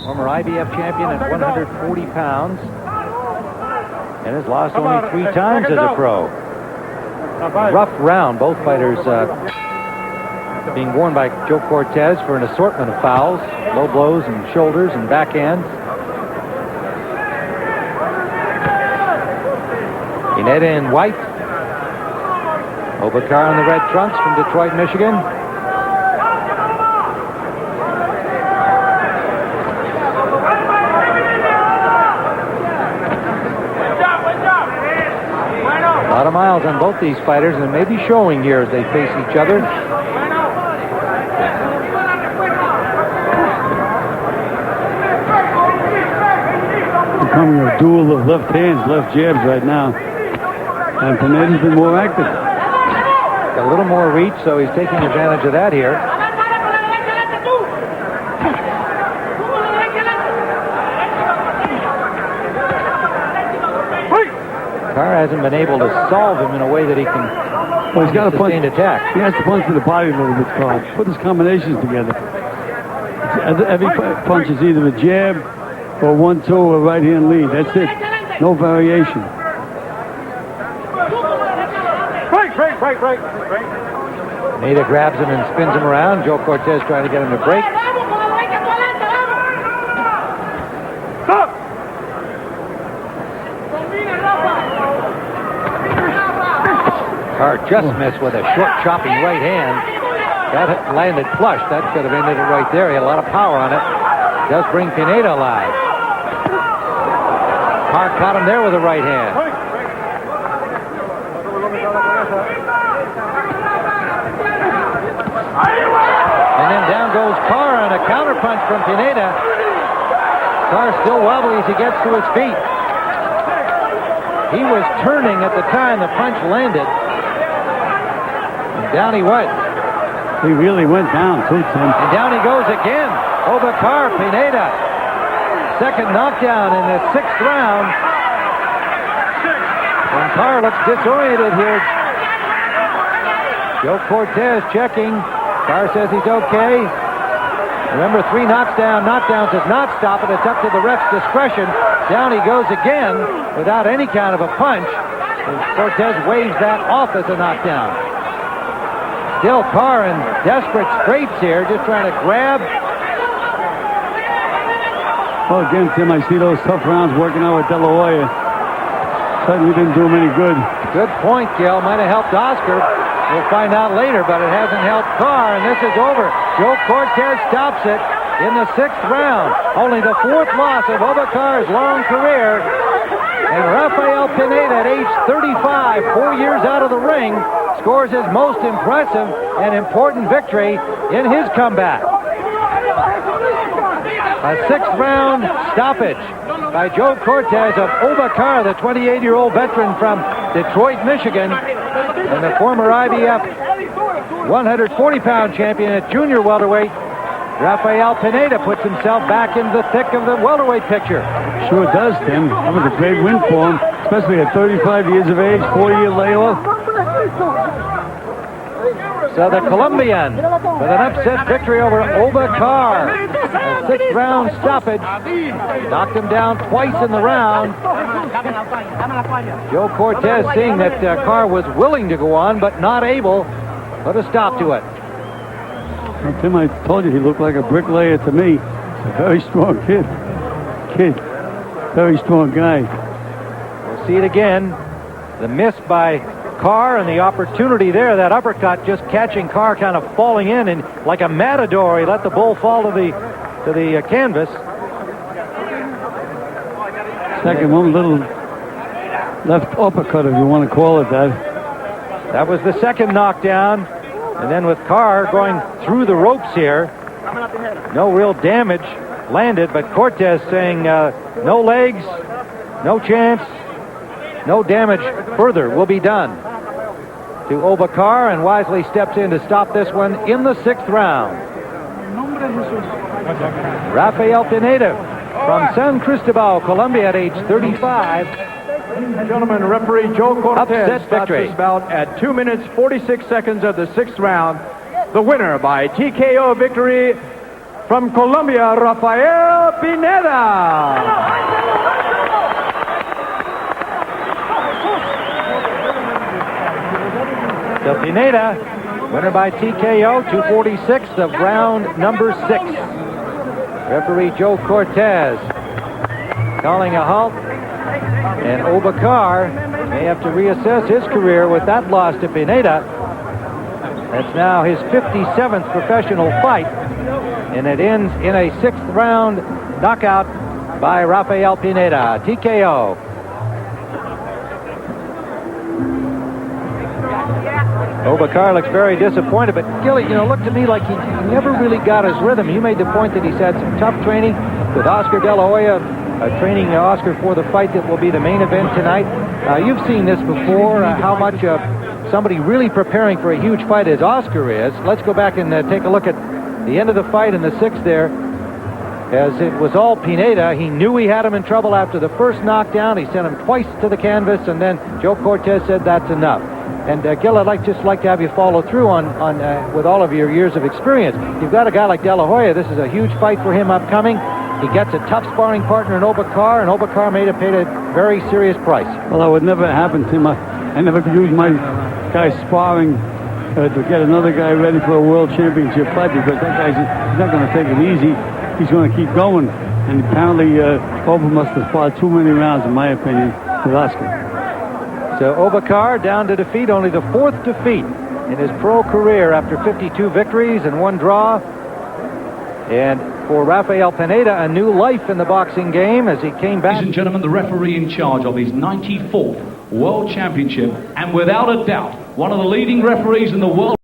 Former IBF champion at 140 pounds. And has lost only 3 times as a pro. Rough round. Both fighters being warned by Joe Cortez for an assortment of fouls. Low blows and shoulders and backhands. Pineda in white. Oba Carr in the red trunks from Detroit, Michigan. A lot of miles on both these fighters, and it may be showing here as they face each other. Becoming a duel of left hands, left jabs right now. And Pineda's been more active. A little more reach, so he's taking advantage of that here. Carr hasn't been able to solve him in a way that he can. Well, he's got to punch. Attack. He has to punch to the body a little bit, Carr. Put his combinations together. Every punch is either a jab or 1-2 or right hand lead. That's it. No variation. Break. Pineda grabs him and spins him around. Joe Cortez trying to get him to break. Carr just missed with a short, chopping right hand. That landed flush. That could have ended it right there. He had a lot of power on it. Does bring Pineda alive. Carr caught him there with a right hand. And then down goes Carr on a counterpunch from Pineda. Carr still wobbly as he gets to his feet. He was turning at the time the punch landed. And down he went. He really went down, too, Tim. And down he goes again. Oba Carr, Pineda. Second knockdown in the 6th round. And Carr looks disoriented here. Joe Cortez checking. Carr says he's okay. Remember, 3 knockdowns does not stop it. It's up to the ref's discretion. Down he goes again without any kind of a punch. And Cortez waves that off as a knockdown. Still Carr in desperate straits here, just trying to grab. Well, again, Tim, I see those tough rounds working out with De La Hoya. Certainly didn't do him any good. Good point, Gil. Might have helped Oscar. We'll find out later, but it hasn't helped Carr, and this is over. Joe Cortez stops it in the 6th round. Only the 4th loss of Oba Carr's long career. And Rafael Pineda, at age 35, 4 years out of the ring, scores his most impressive and important victory in his comeback. A 6th round stoppage by Joe Cortez of Oba Carr, the 28-year-old veteran from Detroit, Michigan, and the former IBF 140-pound champion at junior welterweight. Rafael Pineda puts himself back in the thick of the welterweight picture. Sure does, Tim. That was a great win for him, especially at 35 years of age, 4-year layoff. So the Colombian with an upset victory over Oba Carr. A 6th round stoppage. Knocked him down twice in the round. Joe Cortez, seeing that Carr was willing to go on but not able, put a stop to it. Well, Tim, I told you he looked like a bricklayer to me. A very strong kid. Very strong guy. We'll see it again. The miss by Carr and the opportunity there, that uppercut just catching Carr kind of falling in, and like a matador, he let the bull fall to the canvas. Second one, little left uppercut, if you want to call it that. That was the second knockdown. And then with Carr going through the ropes here, no real damage landed, but Cortez saying no legs, no chance, no damage further will be done to Oba Carr, and wisely steps in to stop this one in the 6th round. Rafael Pineda from San Cristobal, Colombia, at age 35. Ladies and gentlemen, referee Joe Cortez stops this bout at 2 minutes 46 seconds of the 6th round. The winner by TKO victory from Colombia, Rafael Pineda. So Pineda, winner by TKO, 2/46 of round number 6. Referee Joe Cortez calling a halt. And Oba Carr may have to reassess his career with that loss to Pineda. That's now his 57th professional fight. And it ends in a 6th round knockout by Rafael Pineda, TKO. Oba Carr looks very disappointed, but Gilly, looked to me like he never really got his rhythm. You made the point that he's had some tough training with Oscar De La Hoya, training Oscar for the fight that will be the main event tonight. You've seen this before, how much somebody really preparing for a huge fight as Oscar is. Let's go back and take a look at the end of the fight in the 6th there. As it was all Pineda, he knew he had him in trouble after the first knockdown. He sent him twice to the canvas, and then Joe Cortez said that's enough. And Gil, I'd just like to have you follow through on with all of your years of experience. You've got a guy like De La Hoya. This is a huge fight for him upcoming. He gets a tough sparring partner in Oba Carr, and Oba Carr paid a very serious price. Well, that would never happen to him. I never could use my guy sparring to get another guy ready for a world championship fight, because that guy's he's not going to take it easy. He's going to keep going. And apparently, Oba must have fought too many rounds, in my opinion, with Oscar. So Oba Carr down to defeat, only the 4th defeat in his pro career after 52 victories and 1 draw. And for Rafael Pineda, a new life in the boxing game as he came back. Ladies and gentlemen, the referee in charge of his 94th World Championship, and without a doubt, one of the leading referees in the world.